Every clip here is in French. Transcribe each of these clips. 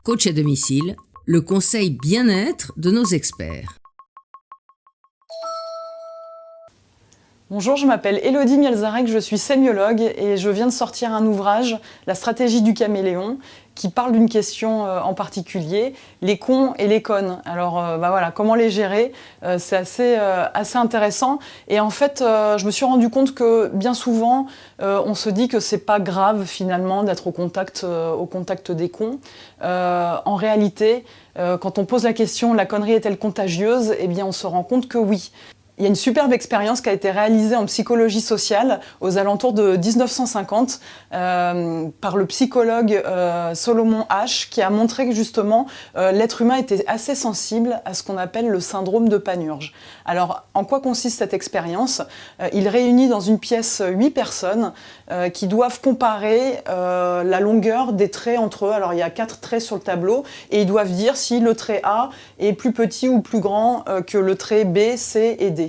Coach à domicile, le conseil bien-être de nos experts. Bonjour, je m'appelle Élodie Mielzarek, je suis sémiologue et je viens de sortir un ouvrage, La stratégie du caméléon, qui parle d'une question en particulier, les cons et les connes. Alors voilà, comment les gérer, c'est assez intéressant. Et en fait, je me suis rendu compte que bien souvent, on se dit que c'est pas grave finalement d'être au contact des cons. En réalité, quand on pose la question, la connerie est-elle contagieuse? Eh bien, on se rend compte que oui. Il y a une superbe expérience qui a été réalisée en psychologie sociale aux alentours de 1950 par le psychologue Solomon Asch, qui a montré que justement l'être humain était assez sensible à ce qu'on appelle le syndrome de Panurge. Alors, en quoi consiste cette expérience? Il réunit dans une pièce 8 personnes qui doivent comparer la longueur des traits entre eux. Alors, il y a 4 traits sur le tableau et ils doivent dire si le trait A est plus petit ou plus grand que le trait B, C et D.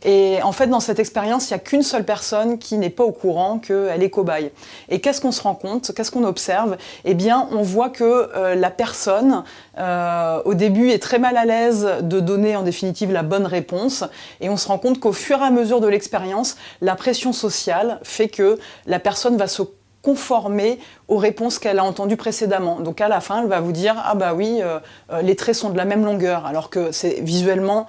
Et en fait, dans cette expérience, il n'y a qu'une seule personne qui n'est pas au courant qu'elle est cobaye. Et qu'est-ce qu'on se rend compte? Qu'est-ce qu'on observe? Eh bien, on voit que la personne, au début, est très mal à l'aise de donner en définitive la bonne réponse. Et on se rend compte qu'au fur et à mesure de l'expérience, la pression sociale fait que la personne va se conformer aux réponses qu'elle a entendues précédemment. Donc à la fin, elle va vous dire « Ah bah oui, les traits sont de la même longueur », alors que c'est visuellement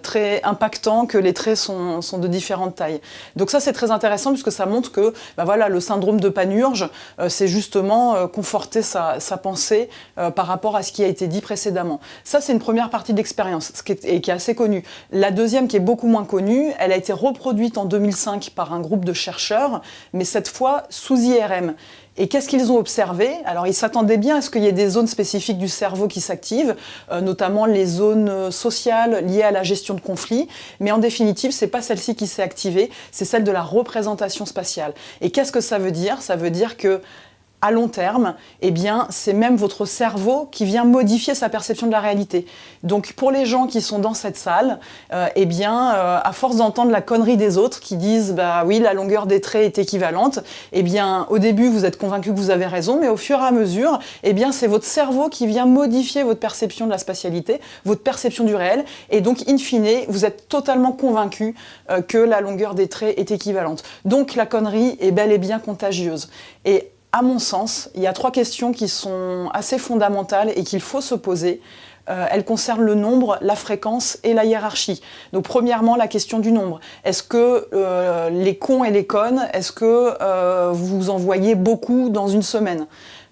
très impactant que les traits sont de différentes tailles. Donc ça, c'est très intéressant puisque ça montre que bah voilà, le syndrome de Panurge, c'est justement conforter sa pensée par rapport à ce qui a été dit précédemment. Ça, c'est une première partie de l'expérience qui est assez connue. La deuxième, qui est beaucoup moins connue, elle a été reproduite en 2005 par un groupe de chercheurs, mais cette fois sous IRM. Et qu'est-ce qu'ils ont observé? Alors, ils s'attendaient bien à ce qu'il y ait des zones spécifiques du cerveau qui s'activent, notamment les zones sociales liées à la gestion de conflits. Mais en définitive, c'est pas celle-ci qui s'est activée, c'est celle de la représentation spatiale. Et qu'est-ce que ça veut dire? Ça veut dire que à long terme, eh bien, c'est même votre cerveau qui vient modifier sa perception de la réalité. Donc, pour les gens qui sont dans cette salle, eh bien, à force d'entendre la connerie des autres qui disent « bah oui, la longueur des traits est équivalente », eh bien, au début, vous êtes convaincu que vous avez raison, mais au fur et à mesure, eh bien, c'est votre cerveau qui vient modifier votre perception de la spatialité, votre perception du réel, et donc, in fine, vous êtes totalement convaincu que la longueur des traits est équivalente. Donc, la connerie est bel et bien contagieuse. Et à mon sens, il y a 3 questions qui sont assez fondamentales et qu'il faut se poser. Elles concernent le nombre, la fréquence et la hiérarchie. Donc premièrement, la question du nombre. Est-ce que les cons et les connes, est-ce que vous en voyez beaucoup dans une semaine?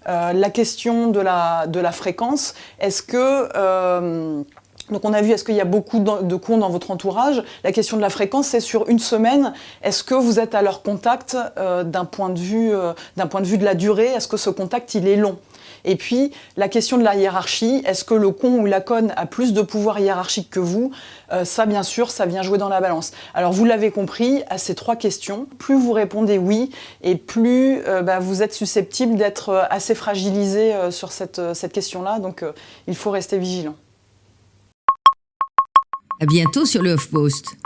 La question de la fréquence, est-ce que... Donc on a vu, est-ce qu'il y a beaucoup de cons dans votre entourage? La question de la fréquence, c'est sur une semaine. Est-ce que vous êtes à leur contact d'un point de vue de la durée? Est-ce que ce contact, il est long? Et puis, la question de la hiérarchie, est-ce que le con ou la conne a plus de pouvoir hiérarchique que vous? Ça, bien sûr, ça vient jouer dans la balance. Alors, vous l'avez compris, à ces 3 questions, plus vous répondez oui, et plus vous êtes susceptible d'être assez fragilisé sur cette question-là. Donc, il faut rester vigilant. À bientôt sur le HuffPost.